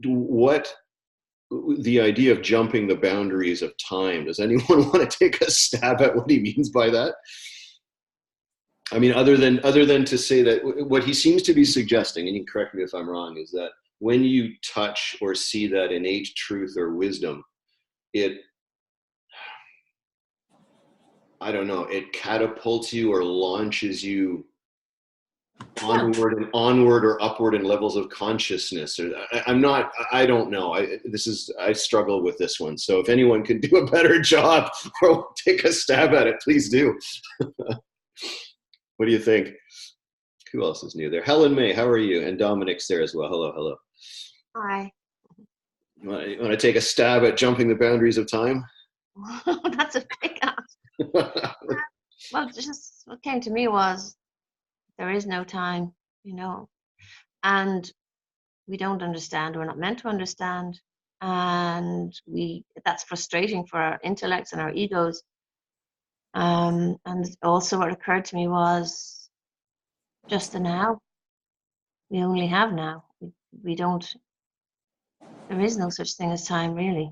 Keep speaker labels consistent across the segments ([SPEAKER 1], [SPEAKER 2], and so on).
[SPEAKER 1] what the idea of jumping the boundaries of time, does anyone want to take a stab at what he means by that? I mean, other than to say that what he seems to be suggesting, and you can correct me if I'm wrong, is that when you touch or see that innate truth or wisdom, it, I don't know, it catapults you or launches you onward or upward in levels of consciousness. Or I don't know. I struggle with this one. So if anyone can do a better job or take a stab at it, please do. What do you think? Who else is new there? Helen May, how are you? And Dominic's there as well. Hello, hello.
[SPEAKER 2] Hi.
[SPEAKER 1] You want to take a stab at jumping the boundaries of time?
[SPEAKER 2] That's a big ask. Well, just what came to me was there is no time, and we don't understand. We're not meant to understand, and that's frustrating for our intellects and our egos. And also what occurred to me was just the now. We only have now. We don't, there is no such thing as time, really,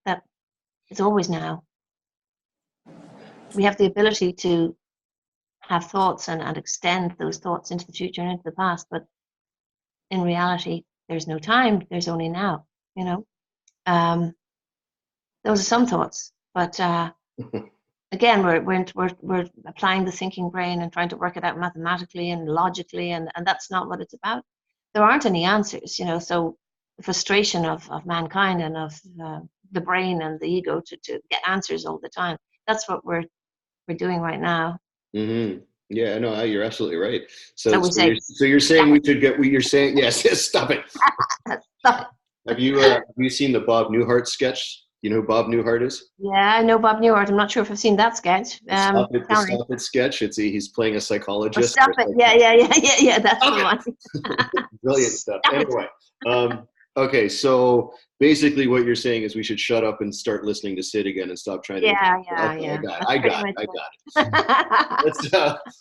[SPEAKER 2] that it's always now. We have the ability to have thoughts and extend those thoughts into the future and into the past, but in reality, there's no time, there's only now, Those are some thoughts, but again, we're applying the thinking brain and trying to work it out mathematically and logically, and that's not what it's about. There aren't any answers, so the frustration of mankind and of the brain and the ego to get answers all the time. That's what we're doing right now.
[SPEAKER 1] Mm-hmm. Yeah, no, you're absolutely right. So
[SPEAKER 2] you're
[SPEAKER 1] saying we should get, you're saying, yes, stop it.
[SPEAKER 2] Stop it.
[SPEAKER 1] Have you seen the Bob Newhart sketch? You know who Bob Newhart is?
[SPEAKER 2] Yeah, I know Bob Newhart. I'm not sure if I've seen that sketch.
[SPEAKER 1] Stop It sketch. He's playing a psychologist.
[SPEAKER 2] Stop It. Yeah. That's the one.
[SPEAKER 1] Brilliant stuff. Anyway, okay. So basically, what you're saying is we should shut up and start listening to Syd again and stop trying to.
[SPEAKER 2] Yeah.
[SPEAKER 1] I got it.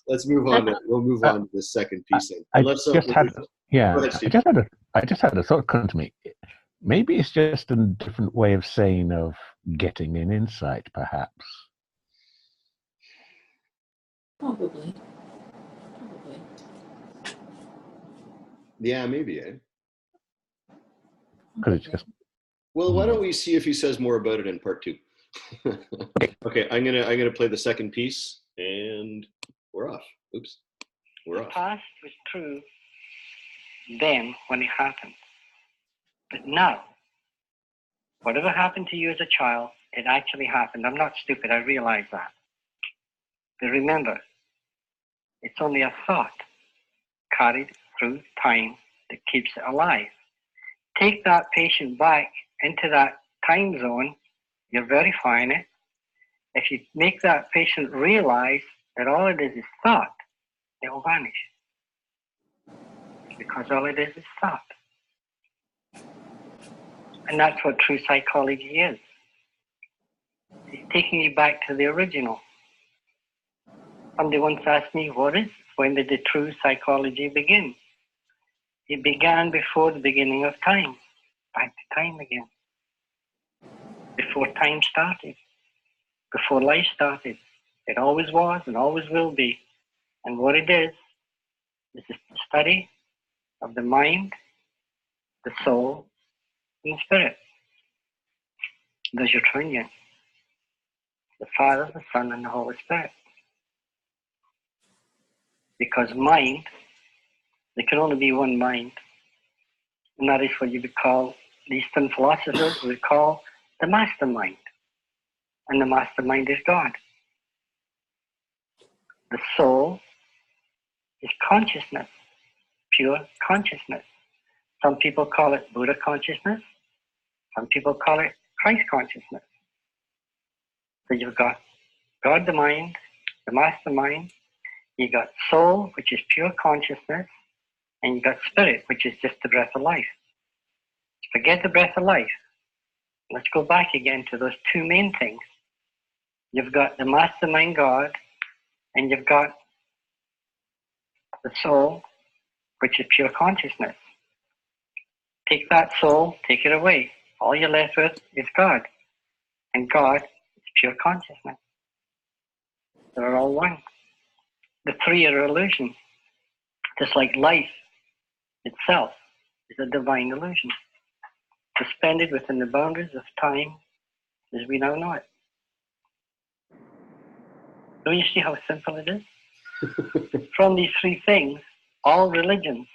[SPEAKER 1] Let's move on. We'll move on to the second piece.
[SPEAKER 3] I just had a thought come to me. Maybe it's just a different way of saying of getting an insight, perhaps.
[SPEAKER 4] Probably.
[SPEAKER 1] Yeah, maybe.
[SPEAKER 3] It's just.
[SPEAKER 1] Well, why don't we see if he says more about it in part 2? Okay, I'm gonna play the second piece, and we're off. Oops, we're off.
[SPEAKER 5] The past was true then when it happened. But now, whatever happened to you as a child, it actually happened. I'm not stupid, I realize that. But remember, it's only a thought carried through time that keeps it alive. Take that patient back into that time zone, you're verifying it. If you make that patient realize that all it is thought, it will vanish. Because all it is thought. And that's what true psychology is. It's taking you back to the original. Somebody once asked me, when did the true psychology begin? It began before the beginning of time. Back to time again. Before time started. Before life started. It always was and always will be. And what it is the study of the mind, the soul, and the spirit. There's your triune. The Father, the Son, and the Holy Spirit. Because mind, there can only be one mind. And that is what you would call, the Eastern philosophers would call the mastermind. And the mastermind is God. The soul is consciousness, pure consciousness. Some people call it Buddha consciousness. Some people call it Christ consciousness. So you've got God the mind, the mastermind. You got soul, which is pure consciousness. And you got spirit, which is just the breath of life. Forget the breath of life. Let's go back again to those two main things. You've got the mastermind God, and you've got the soul, which is pure consciousness. Take that soul, take it away. All you're left with is God. And God is pure consciousness. They're all one. The three are illusion. Just like life itself is a divine illusion, suspended within the boundaries of time as we now know it. Don't you see how simple it is? From these three things, all religions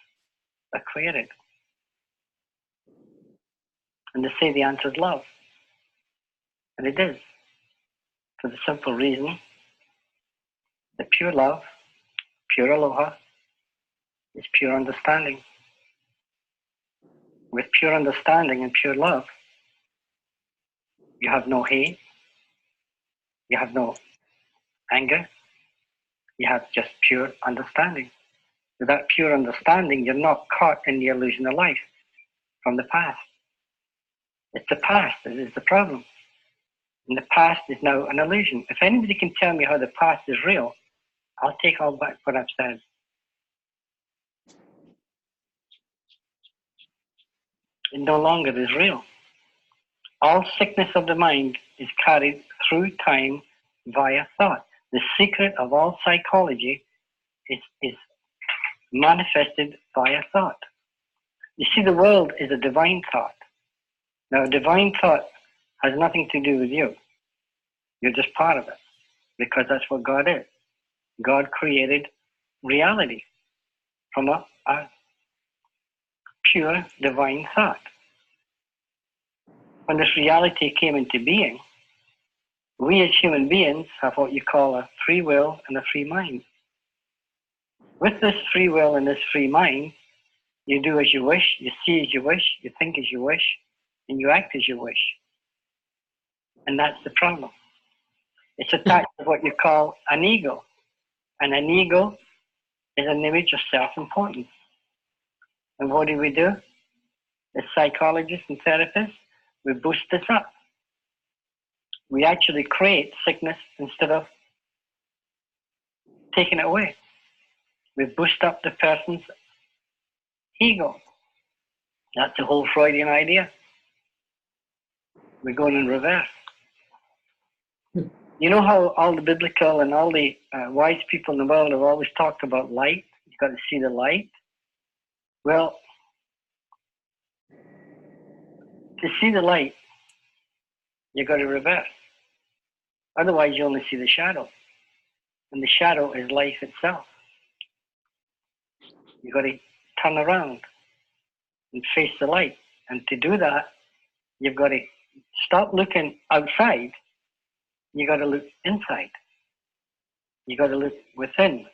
[SPEAKER 5] are created. And they say the answer is love. And it is. For the simple reason that pure love, pure aloha, is pure understanding. With pure understanding and pure love, you have no hate, you have no anger, you have just pure understanding. With that pure understanding, you're not caught in the illusion of life from the past. It's the past that is the problem. And the past is now an illusion. If anybody can tell me how the past is real, I'll take all back what I've said. It no longer is real. All sickness of the mind is carried through time via thought. The secret of all psychology is manifested via thought. You see, the world is a divine thought. Now, a divine thought has nothing to do with you. You're just part of it, because that's what God is. God created reality from a pure divine thought. When this reality came into being, we as human beings have what you call a free will and a free mind. With this free will and this free mind, you do as you wish, you see as you wish, you think as you wish, and you act as you wish. And that's the problem. It's attached to what you call an ego. And an ego is an image of self-importance. And what do? As psychologists and therapists, we boost this up. We actually create sickness instead of taking it away. We boost up the person's ego. That's the whole Freudian idea. We're going in reverse. You know how all the biblical and all the wise people in the world have always talked about light? You've got to see the light. Well, to see the light, you've got to reverse. Otherwise, you only see the shadow. And the shadow is life itself. You've got to turn around and face the light. And to do that, you've got to stop looking outside. You've got to look inside. You've got to look within.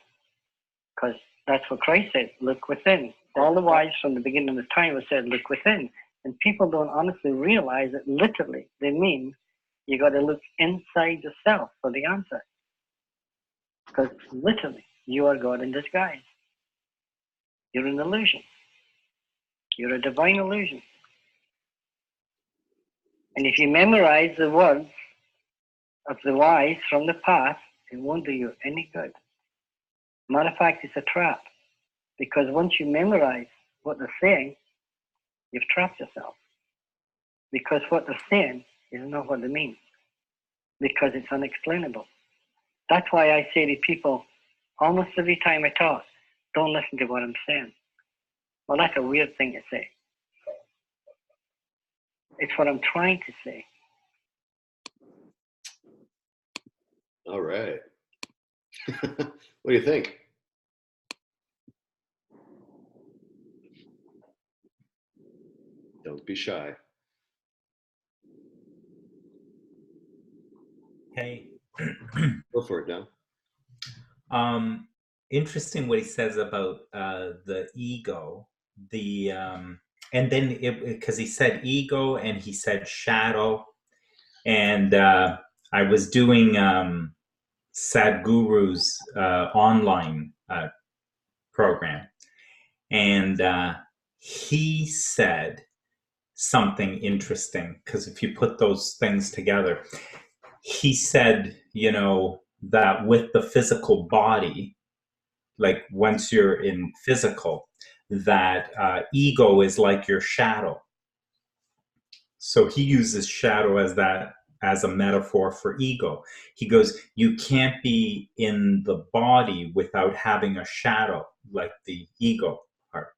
[SPEAKER 5] Because that's what Christ said, look within. All the wise from the beginning of time have said, look within. And people don't honestly realize that literally they mean you got to look inside yourself for the answer. Because literally, you are God in disguise. You're an illusion. You're a divine illusion. And if you memorize the words of the wise from the past, it won't do you any good. Matter of fact, it's a trap. Because once you memorize what they're saying, you've trapped yourself. Because what they're saying is not what they mean. Because it's unexplainable. That's why I say to people, almost every time I talk, don't listen to what I'm saying. Well, that's a weird thing to say. It's what I'm trying to say.
[SPEAKER 1] All right. What do you think? Don't be shy.
[SPEAKER 6] Hey.
[SPEAKER 1] Go for it now.
[SPEAKER 6] Interesting what he says about the ego, and then because he said ego and he said shadow, and I was doing Sadhguru's online program, and he said something interesting, because if you put those things together, he said, that with the physical body, like once you're in physical, that ego is like your shadow. So he uses shadow as a metaphor for ego. He goes, you can't be in the body without having a shadow, like the ego part.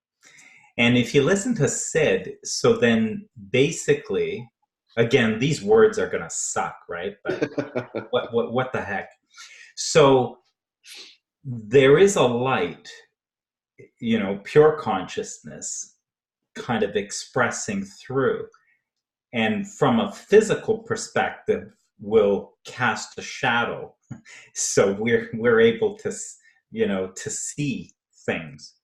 [SPEAKER 6] And if you listen to Syd, so then basically, again, these words are going to suck, right? But what the heck? So there is a light, pure consciousness kind of expressing through. And from a physical perspective, will cast a shadow. So we're able to, to see things.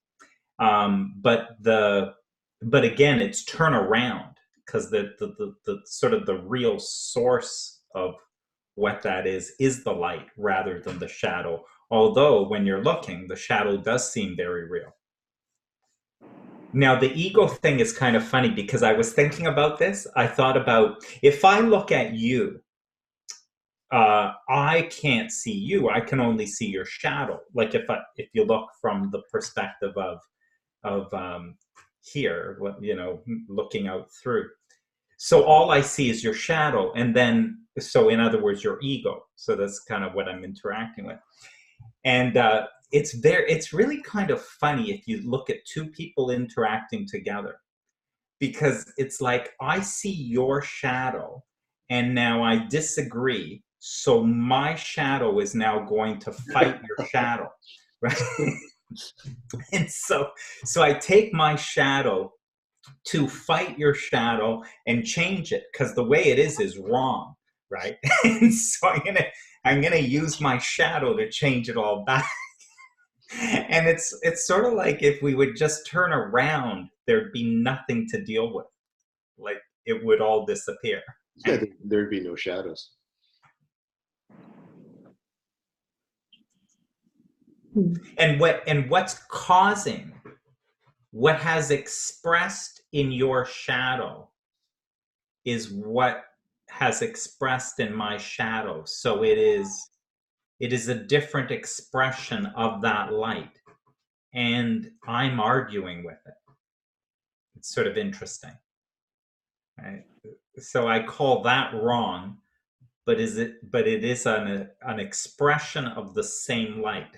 [SPEAKER 6] But again, it's turn around, because the sort of the real source of what that is the light rather than the shadow. Although when you're looking, the shadow does seem very real. Now, the ego thing is kind of funny, because I was thinking about this. I thought about, if I look at you, I can't see you. I can only see your shadow. Like if you look from the perspective of here, looking out through. So all I see is your shadow, and then, so in other words, your ego. So that's kind of what I'm interacting with. And it's really kind of funny if you look at two people interacting together, because it's like I see your shadow, and now I disagree. So my shadow is now going to fight your shadow, right? And so I take my shadow to fight your shadow and change it, because the way it is wrong, right? And so I'm gonna use my shadow to change it all back. And it's sort of like, if we would just turn around, there'd be nothing to deal with. Like, it would all disappear.
[SPEAKER 1] Yeah, there'd be no shadows.
[SPEAKER 6] And what's causing, what has expressed in your shadow is what has expressed in my shadow. So it is a different expression of that light, and I'm arguing with it. It's sort of interesting, right? So I call that wrong, but it is an expression of the same light.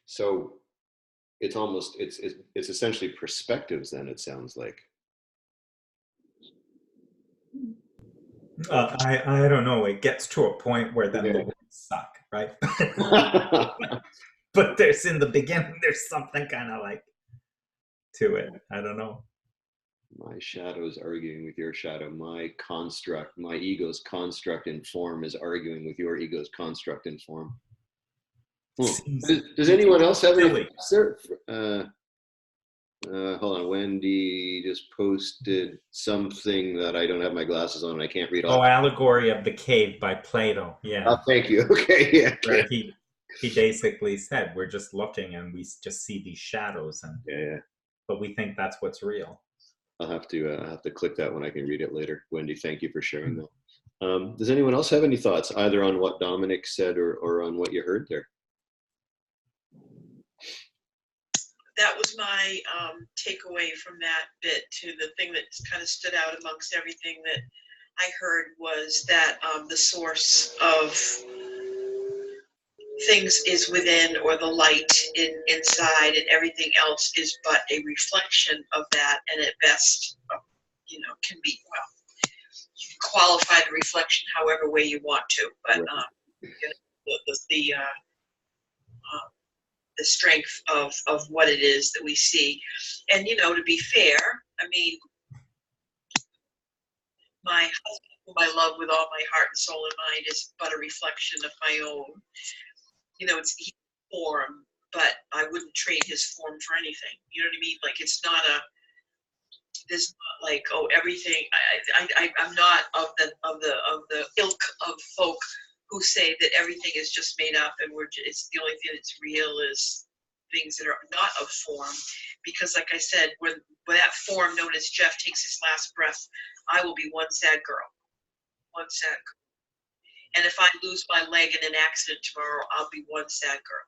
[SPEAKER 1] So it's essentially perspectives then, it sounds like.
[SPEAKER 6] I don't know. It gets to a point where then the words suck, right? But in the beginning, there's something kind of like to it. I don't know.
[SPEAKER 1] My shadow is arguing with your shadow. My ego's construct in form is arguing with your ego's construct in form. Does anyone else have any? Hold on, Wendy just posted something that I don't have my glasses on and I can't read all.
[SPEAKER 6] Oh, Allegory of the Cave by Plato. Yeah.
[SPEAKER 1] Oh, thank you. Okay, yeah.
[SPEAKER 6] Where he basically said, we're just looking and we just see these shadows, and
[SPEAKER 1] yeah.
[SPEAKER 6] But we think that's what's real.
[SPEAKER 1] I'll have to click that when I can read it later. Wendy, thank you for sharing that. Does anyone else have any thoughts, either on what Dominic said or on what you heard there?
[SPEAKER 7] That was my takeaway from that bit, to the thing that kind of stood out amongst everything that I heard, was that the source of things is within, or the light inside, and everything else is but a reflection of that, and at best, can be, well, you can qualify the reflection however way you want to, but the strength of what it is that we see. And, to be fair, I mean, my husband, whom I love with all my heart and soul and mind, is but a reflection of my own. It's form, but I wouldn't trade his form for anything. You know what I mean? Like, it's not there's not like, oh, everything. I'm not of the ilk of folk who say that everything is just made up, and it's the only thing that's real is things that are not of form. Because, like I said, when that form known as Jeff takes his last breath, I will be one sad girl. And if I lose my leg in an accident tomorrow, I'll be one sad girl.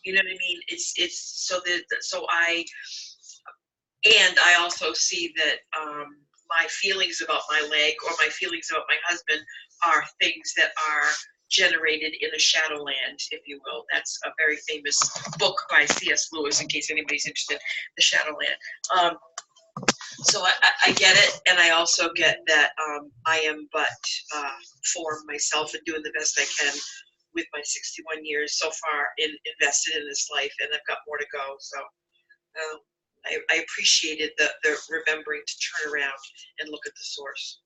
[SPEAKER 7] You know what I mean? It's so that so I also see that my feelings about my leg or my feelings about my husband are things that are generated in a shadowland, if you will. That's a very famous book by C.S. Lewis, in case anybody's interested, The Shadowland. So I get it, and I also get that I am but form myself and doing the best I can with my 61 years so far invested in this life, and I've got more to go. So I appreciated the remembering to turn around and look at the source.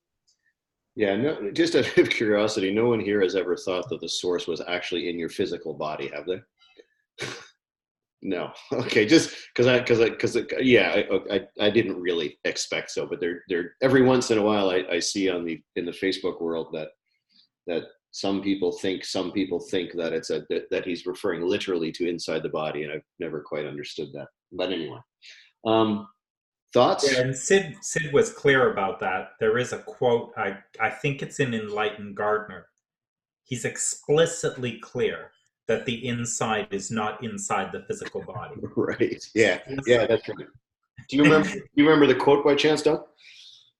[SPEAKER 1] Yeah, no, just out of curiosity, no one here has ever thought that the source was actually in your physical body, have they? No. Okay, just because I didn't really expect so, but there every once in a while I see in the Facebook world that some people think that it's that he's referring literally to inside the body, and I've never quite understood that. But anyway, thoughts?
[SPEAKER 6] Yeah, and Syd was clear about that. There is a quote, I think it's in Enlightened Gardener. He's explicitly clear that the inside is not inside the physical body.
[SPEAKER 1] Right. Yeah, that's right. Do you remember the quote by chance, Doug?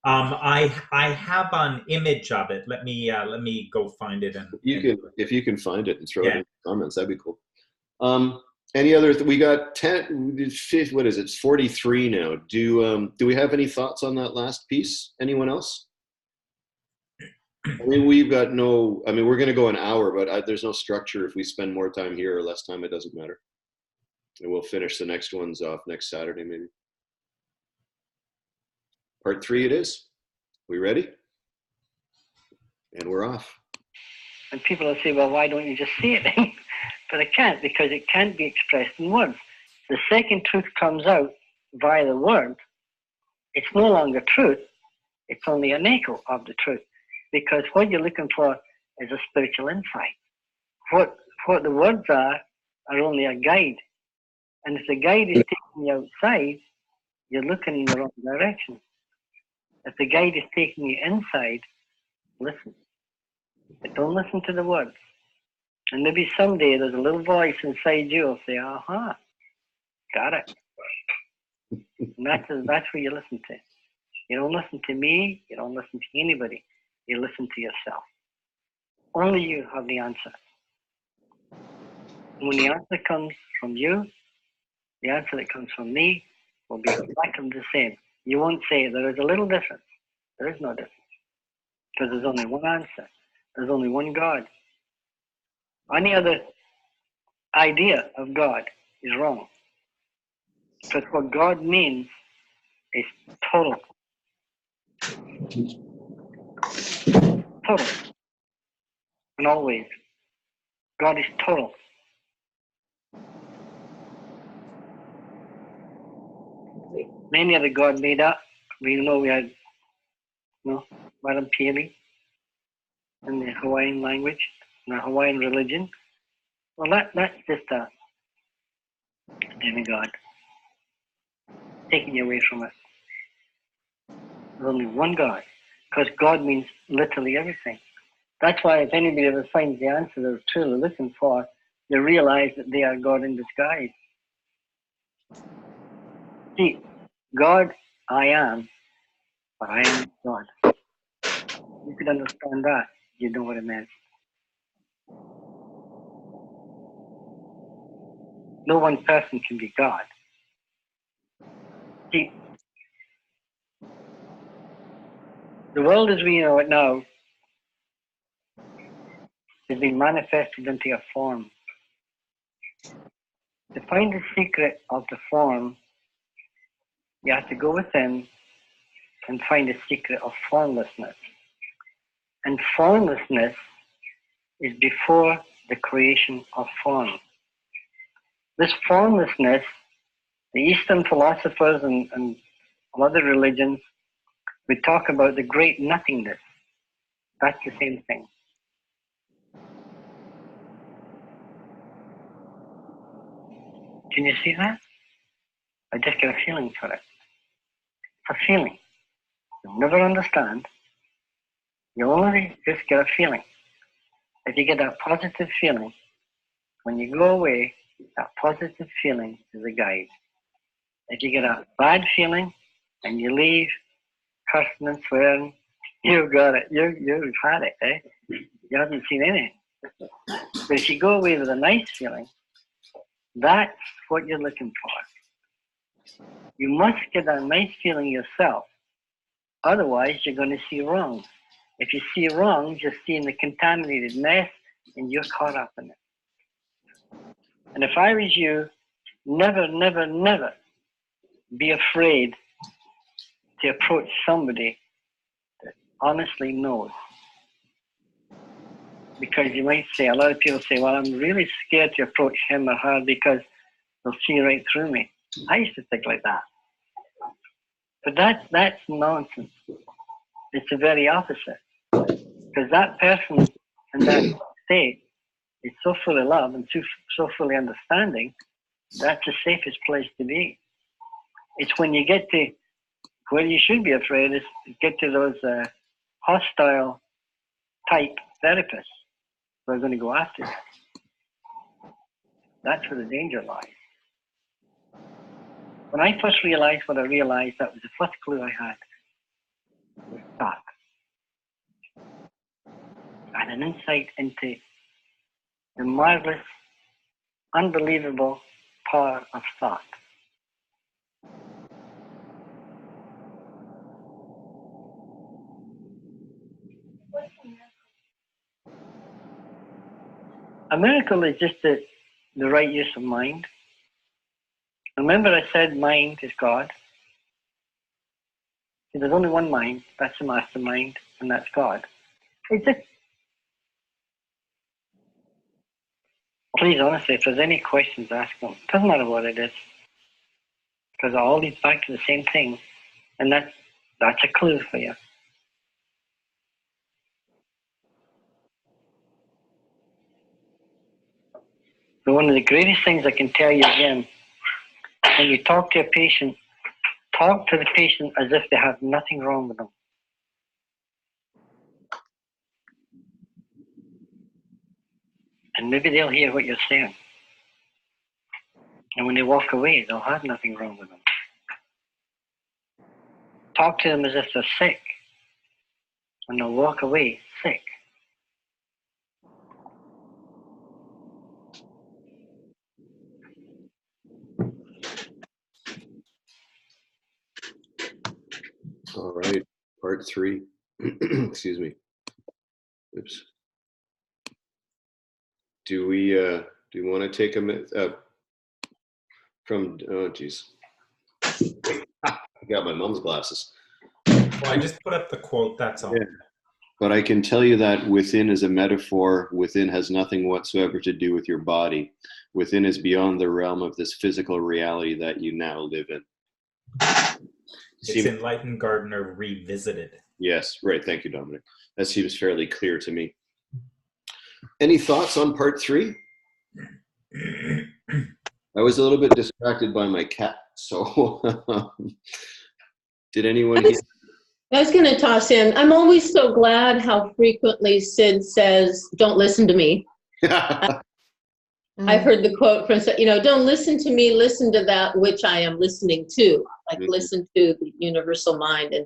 [SPEAKER 6] I have an image of it. Let me go find it.
[SPEAKER 1] If you can find it and throw it in the comments, that'd be cool. Any other? We got 10. What is it? It's 43 now. Do we have any thoughts on that last piece? Anyone else? I mean, we've got no. I mean, we're going to go an hour, but there's no structure. If we spend more time here or less time, it doesn't matter. And we'll finish the next ones off next Saturday, maybe. Part 3 it is. We ready? And we're off.
[SPEAKER 5] And people will say, well, why don't you just say it? But I can't, because it can't be expressed in words. The second truth comes out via the word. It's no longer truth. It's only an echo of the truth. Because what you're looking for is a spiritual insight. What the words are only a guide. And if the guide is taking you outside, you're looking in the wrong direction. If the guide is taking you inside, listen. But don't listen to the words. And maybe someday there's a little voice inside you will say, aha, got it. And that's what you listen to. You don't listen to me, you don't listen to anybody. You listen to yourself. Only you have the answer. And when the answer comes from you, the answer that comes from me will be exactly the same. You won't say there is a little difference. There is no difference. Because there's only one answer. There's only one God. Any other idea of God is wrong. Because what God means is total. Total. And always. God is total. Many other God made up. We know we had Madam Peely in the Hawaiian language, in the Hawaiian religion. Well, that's just a demigod taking you away from it. There's only one God, because God means literally everything. That's why if anybody ever finds the answer they're truly looking for, they realize that they are God in disguise. See, God, I am, but I am God. You could understand that. You know what it meant. No one person can be God. See, the world as we know it now has been manifested into a form. To find the secret of the form, you have to go within and find the secret of formlessness. And formlessness is before the creation of form. This formlessness, the Eastern philosophers and other religions would talk about the great nothingness. That's the same thing. Can you see that? I just get a feeling for it. It's a feeling. You'll never understand. You'll only just get a feeling. if you get that positive feeling, when you go away, that positive feeling is a guide. If you get a bad feeling and you leave cursing and swearing, you've got it. You've had it, eh? You haven't seen anything. But if you go away with a nice feeling, that's what you're looking for. You must get that nice feeling yourself. Otherwise, you're going to see wrongs. If you see wrongs, you're seeing the contaminated mess and you're caught up in it. And if I was you, never, never, never be afraid to approach somebody that honestly knows. Because you might say, a lot of people say, well, I'm really scared to approach him or her because they'll see right through me. I used to think like that. But that's nonsense. It's the very opposite. Because that person in that state is so full of love and so fully understanding, that's the safest place to be. It's when you get to where you should be afraid is to get to those hostile type therapists who are going to go after you. That's where the danger lies. When I first realized what I realized, that was the first clue I had. Was thought. I had an insight into the marvelous, unbelievable power of thought. A miracle is just the right use of mind. Remember I said mind is God. There's only one mind, that's the mastermind, and that's God. It's just, please, honestly, if there's any questions, ask them. Doesn't matter what it is. Because it all leads back to the same thing. And that's a clue for you. But one of the greatest things I can tell you again, when you talk to a patient, talk to the patient as if they have nothing wrong with them. And maybe they'll hear what you're saying. And when they walk away, they'll have nothing wrong with them. Talk to them as if they're sick. And they'll walk away sick.
[SPEAKER 1] All right, part 3. Excuse me. Oops. Do we want to take a minute from? Oh, geez. I got my mom's glasses.
[SPEAKER 6] Well, I just put up the quote. That's all.
[SPEAKER 1] Yeah. But I can tell you that within is a metaphor. Within has nothing whatsoever to do with your body. Within is beyond the realm of this physical reality that you now live in.
[SPEAKER 6] It's Enlightened Gardener Revisited.
[SPEAKER 1] Yes, right. Thank you, Dominic. That seems fairly clear to me. Any thoughts on part 3? I was a little bit distracted by my cat, so did anyone hear?
[SPEAKER 4] I was going to toss in, I'm always so glad how frequently Syd says, don't listen to me. I've heard the quote from, don't listen to me, listen to that which I am listening to. Like listen to the universal mind. And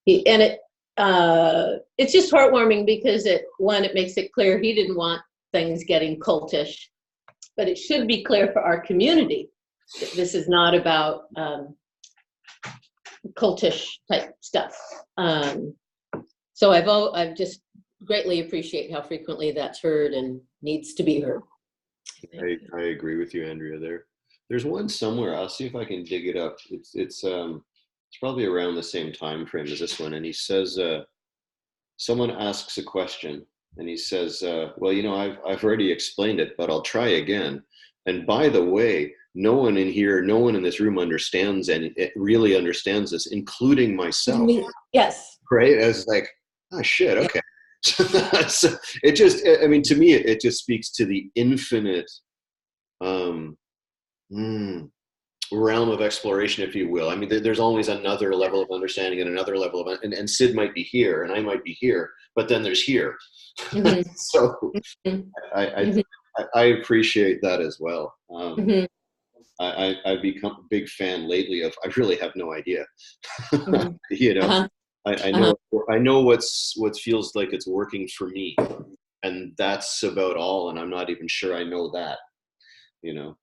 [SPEAKER 4] it's just heartwarming because it makes it clear he didn't want things getting cultish. But it should be clear for our community that this is not about cultish type stuff. So I've just greatly appreciate how frequently that's heard and needs to be heard.
[SPEAKER 1] I agree with you, Andrea. There's one somewhere. I'll see if I can dig it up. It's probably around the same time frame as this one. And he says, someone asks a question, and he says, well, I've already explained it, but I'll try again. And by the way, no one in this room understands, and it really understands this, including myself.
[SPEAKER 4] Yes.
[SPEAKER 1] Right? It's like, oh shit, okay. So it just, I mean, to me, it just speaks to the infinite realm of exploration, if you will. I mean, there's always another level of understanding and another level of, and Syd might be here and I might be here, but then there's here.
[SPEAKER 4] Mhm.
[SPEAKER 1] So
[SPEAKER 4] Mhm.
[SPEAKER 1] I appreciate that as well.
[SPEAKER 4] Mhm.
[SPEAKER 1] I've become a big fan lately of, I really have no idea.
[SPEAKER 4] Mhm.
[SPEAKER 1] You know,
[SPEAKER 4] Uh-huh.
[SPEAKER 1] I know what feels like it's working for me, and that's about all. And I'm not even sure I know that, you know.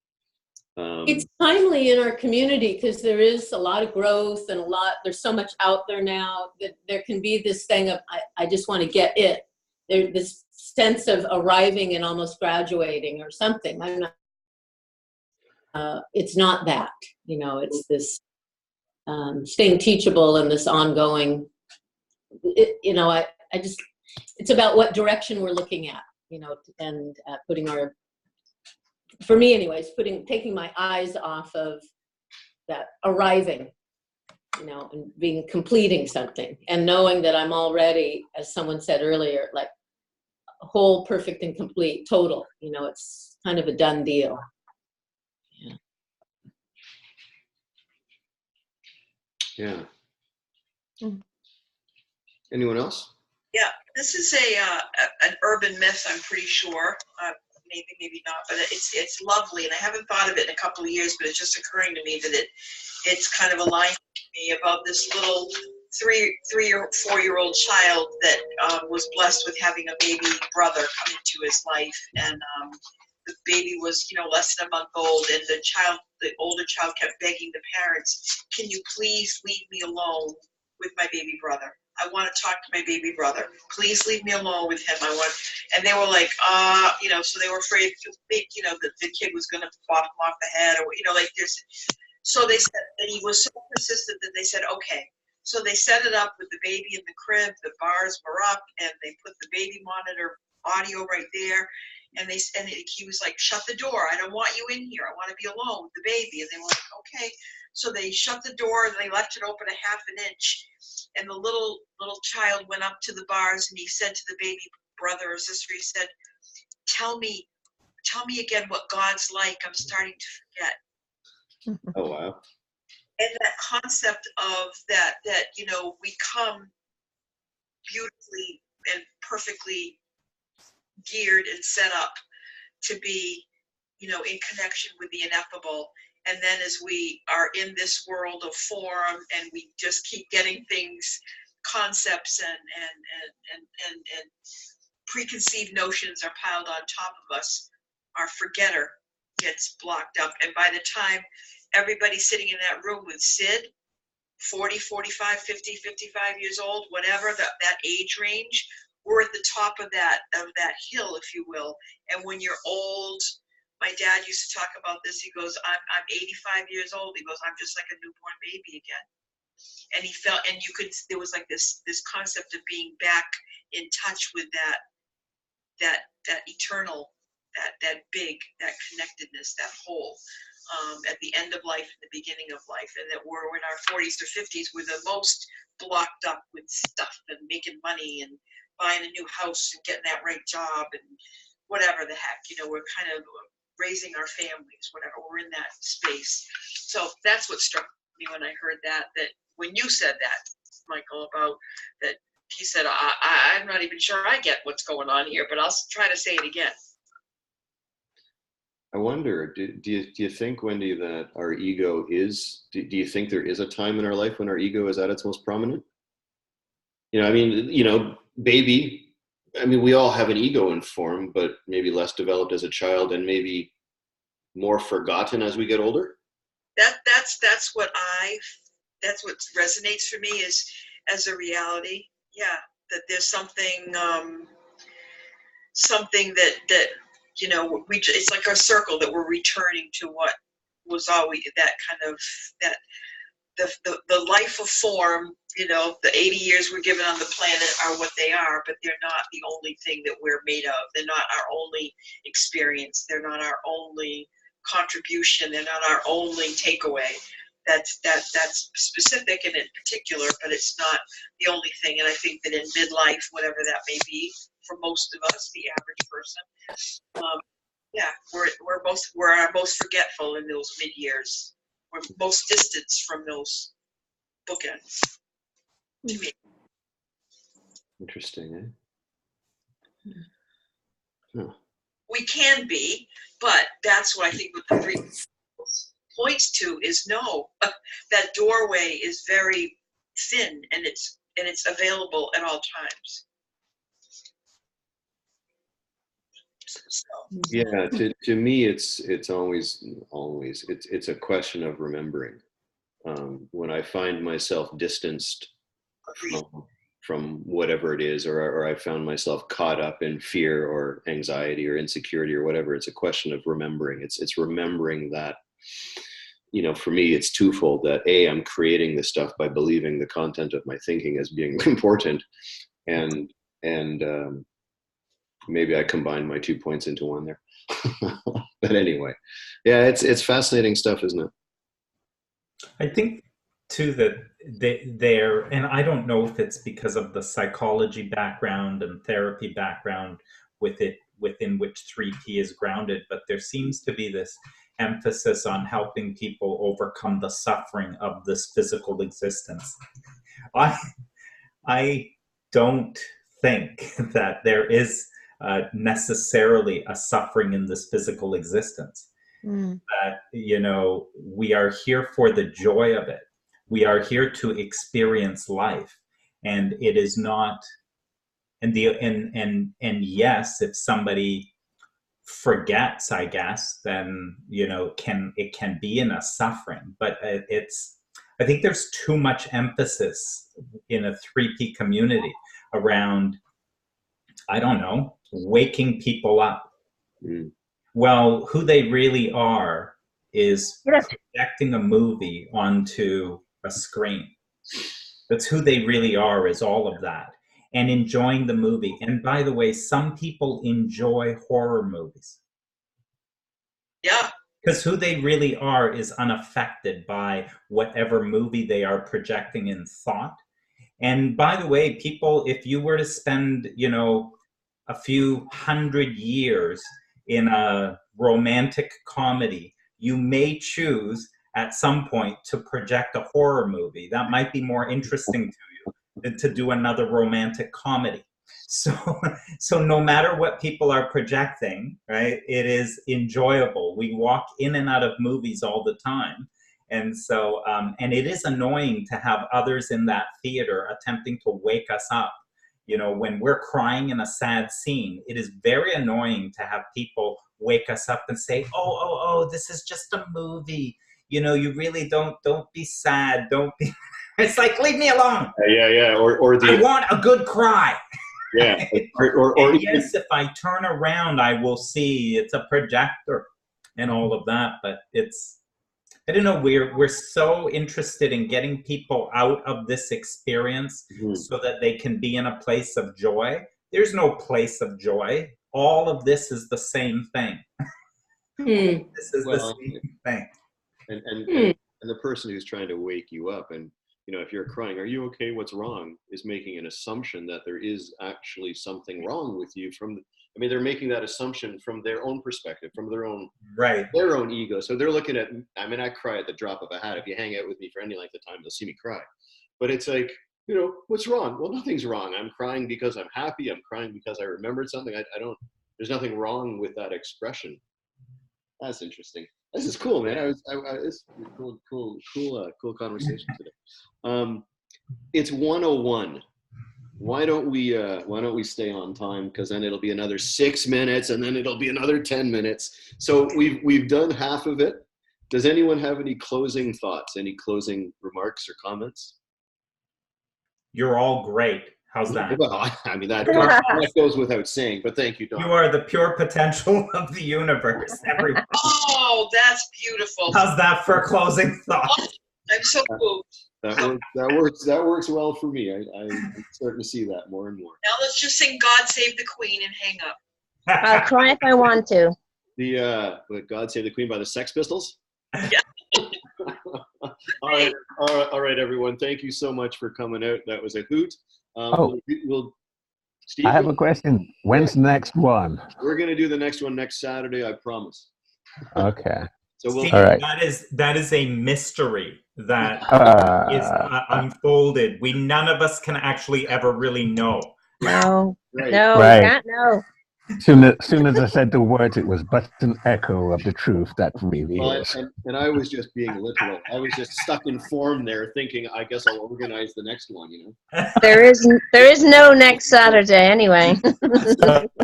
[SPEAKER 4] It's timely in our community because there is a lot of growth and there's so much out there now that there can be this thing of, I just want to get it. This sense of arriving and almost graduating or something. I'm not, it's not that, it's this staying teachable and this ongoing, I just, it's about what direction we're looking at, and putting for me anyways, taking my eyes off of that arriving, and completing something and knowing that I'm already, as someone said earlier, like whole, perfect and complete, total, it's kind of a done deal. Yeah.
[SPEAKER 1] Yeah.
[SPEAKER 2] Mm.
[SPEAKER 1] Anyone else?
[SPEAKER 7] Yeah, this is an urban myth, I'm pretty sure. Maybe not, but it's lovely, and I haven't thought of it in a couple of years, but it's just occurring to me that it's kind of aligned to me about this little 3 or 4-year-old child that was blessed with having a baby brother come into his life, and the baby was less than a month old, and the older child kept begging the parents, "Can you please leave me alone with my baby brother? I want to talk to my baby brother. Please leave me alone with him. And they were like, so they were afraid, that the kid was going to bop him off the head, or, like this. So they said, and he was so persistent that they said, okay. So they set it up with the baby in the crib, the bars were up, and they put the baby monitor audio right there. And he was like, shut the door. I don't want you in here. I want to be alone with the baby. And they were like, okay. So they shut the door and they left it open a half an inch. And the little child went up to the bars and he said to the baby brother or sister, he said, tell me again what God's like. I'm starting to forget.
[SPEAKER 1] Oh, wow.
[SPEAKER 7] And that concept of that, we come beautifully and perfectly geared and set up to be, in connection with the ineffable. And then as we are in this world of form and we just keep getting things, concepts and preconceived notions are piled on top of us, our forgetter gets blocked up. And by the time everybody's sitting in that room with Syd, 40, 45, 50, 55 years old, whatever that age range, we're at the top of that hill, if you will. And when you're old, my dad used to talk about this. He goes, I'm 85 years old. He goes, I'm just like a newborn baby again. And he felt, and there was like this concept of being back in touch with that eternal, that big, that connectedness, that whole, at the end of life and the beginning of life. And that we're in our 40s or 50s, we're the most blocked up with stuff and making money and buying a new house and getting that right job and whatever the heck, we're kind of raising our families, whatever, we're in that space. So that's what struck me when I heard that when you said that, Michael, about that, he said, I'm not even sure I get what's going on here, but I'll try to say it again.
[SPEAKER 1] I wonder, do you think, Wendy, that our ego is, do you think there is a time in our life when our ego is at its most prominent? Baby, we all have an ego in form, but maybe less developed as a child and maybe more forgotten as we get older.
[SPEAKER 7] That's what resonates for me is as a reality. Yeah, that there's something that it's like a circle that we're returning to what was always that kind of that the life of form. The 80 years we're given on the planet are what they are, but they're not the only thing that we're made of. They're not our only experience. They're not our only contribution. They're not our only takeaway. That's specific and in particular, but it's not the only thing. And I think that in midlife, whatever that may be, for most of us, the average person, we're our most forgetful in those mid years. We're most distanced from those bookends. To me.
[SPEAKER 1] Interesting, eh?
[SPEAKER 7] We can be, but that's what I think what the three points to is no, that doorway is very thin and it's available at all times. So.
[SPEAKER 1] Yeah, to me, it's always it's a question of remembering. When I find myself distanced from whatever it is, or I found myself caught up in fear or anxiety or insecurity or whatever, it's a question of remembering. It's remembering that, you know, for me, it's twofold. That I'm creating this stuff by believing the content of my thinking as being important, and maybe I combined my 2 points into one there. But anyway, yeah, it's fascinating stuff, isn't it?
[SPEAKER 6] I think too that there, and I don't know if it's because of the psychology background and therapy background within which 3P is grounded, but there seems to be this emphasis on helping people overcome the suffering of this physical existence. I don't think that there is necessarily a suffering in this physical existence. That, you know, we are here for the joy of it. We are here to experience life, and it is not. And yes, if somebody forgets, I guess, then, you know, it can be in a suffering. But I think there's too much emphasis in a 3P community around, I don't know, waking people up. Well, who they really are is projecting a movie onto a screen. That's who they really are, is all of that. And enjoying the movie. And by the way, some people enjoy horror movies.
[SPEAKER 7] Yeah.
[SPEAKER 6] Because who they really are is unaffected by whatever movie they are projecting in thought. And by the way, people, if you were to spend, you know, a few hundred years in a romantic comedy, you may choose at some point to project a horror movie. That might be more interesting to you than to do another romantic comedy. So no matter what people are projecting, right, it is enjoyable. We walk in and out of movies all the time. And so, and it is annoying to have others in that theater attempting to wake us up. You know, when we're crying in a sad scene, it is very annoying to have people wake us up and say, oh, this is just a movie. You know, you really don't be sad. Don't be, it's like, leave me alone.
[SPEAKER 1] Yeah. Or
[SPEAKER 6] I want a good cry.
[SPEAKER 1] Yeah. or
[SPEAKER 6] yes, if I turn around, I will see it's a projector and all of that. But it's, I don't know, we're so interested in getting people out of this experience so that they can be in a place of joy. There's no place of joy. All of this is the same thing. This is the same thing.
[SPEAKER 1] And the person who's trying to wake you up, and, you know, if you're crying, are you okay? What's wrong? Is making an assumption that there is actually something wrong with you I mean, they're making that assumption from their own perspective, from their own ego. So they're looking at, I mean, I cry at the drop of a hat. If you hang out with me for any length of time, you'll see me cry. But it's like, you know, what's wrong? Well, nothing's wrong. I'm crying because I'm happy. I'm crying because I remembered something. There's nothing wrong with that expression. That's interesting. This is cool, man. It's cool conversation today. It's 1:01. Why don't we stay on time? Because then it'll be another 6 minutes, and then it'll be another 10 minutes. So we've done half of it. Does anyone have any closing thoughts? Any closing remarks or comments?
[SPEAKER 6] You're all great. How's that?
[SPEAKER 1] Well, I mean, that goes without saying, but thank you, Don.
[SPEAKER 6] You are the pure potential of the universe, everyone.
[SPEAKER 7] Oh, that's beautiful.
[SPEAKER 6] How's that for a closing thought?
[SPEAKER 7] I'm so moved.
[SPEAKER 1] That works well for me. I'm starting to see that more and more.
[SPEAKER 7] Now let's just sing "God Save the Queen" and hang up.
[SPEAKER 2] I'll cry if I want to.
[SPEAKER 1] The "God Save the Queen" by the Sex Pistols.
[SPEAKER 7] Yeah.
[SPEAKER 1] All right, everyone. Thank you so much for coming out. That was a hoot. Steve,
[SPEAKER 3] I have a question. When's the next one?
[SPEAKER 1] We're going to do the next one next Saturday, I promise.
[SPEAKER 3] Okay.
[SPEAKER 1] So
[SPEAKER 6] Steve,
[SPEAKER 3] all right.
[SPEAKER 6] That is a mystery that is unfolded. None of us can actually ever really know.
[SPEAKER 2] No,
[SPEAKER 1] Right.
[SPEAKER 2] no,
[SPEAKER 3] Right.
[SPEAKER 2] you can't know.
[SPEAKER 3] Soon as I said the words, it was but an echo of the truth that really
[SPEAKER 1] Well,
[SPEAKER 3] is.
[SPEAKER 1] and I was just being literal. I was just stuck in form there, thinking, I guess I'll organize the next one. You know.
[SPEAKER 2] There is no next Saturday anyway.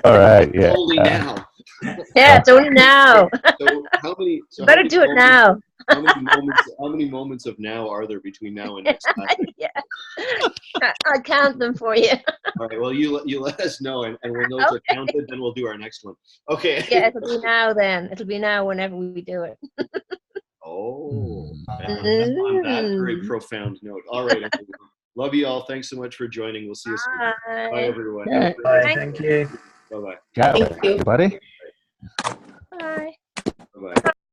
[SPEAKER 3] All right, yeah.
[SPEAKER 1] Only now.
[SPEAKER 2] Yeah, it's only now.
[SPEAKER 1] So how many? So
[SPEAKER 2] Better do it now.
[SPEAKER 1] How many moments of now are there between now and next Saturday?
[SPEAKER 2] Yeah, I'll count them for you.
[SPEAKER 1] All right. Well, you let us know, and when those are counted, then we'll do our next one. Okay.
[SPEAKER 2] Yeah, it'll be now then. It'll be now whenever we do it.
[SPEAKER 1] Oh, on that very profound note. All right. Everyone. Love you all. Thanks so much for joining. We'll see you soon. Bye, everyone.
[SPEAKER 3] Yeah.
[SPEAKER 8] Bye. Thank you.
[SPEAKER 1] Bye-bye.
[SPEAKER 3] Ciao,
[SPEAKER 4] Thank you.
[SPEAKER 3] everybody.
[SPEAKER 2] Bye.
[SPEAKER 1] Bye-bye.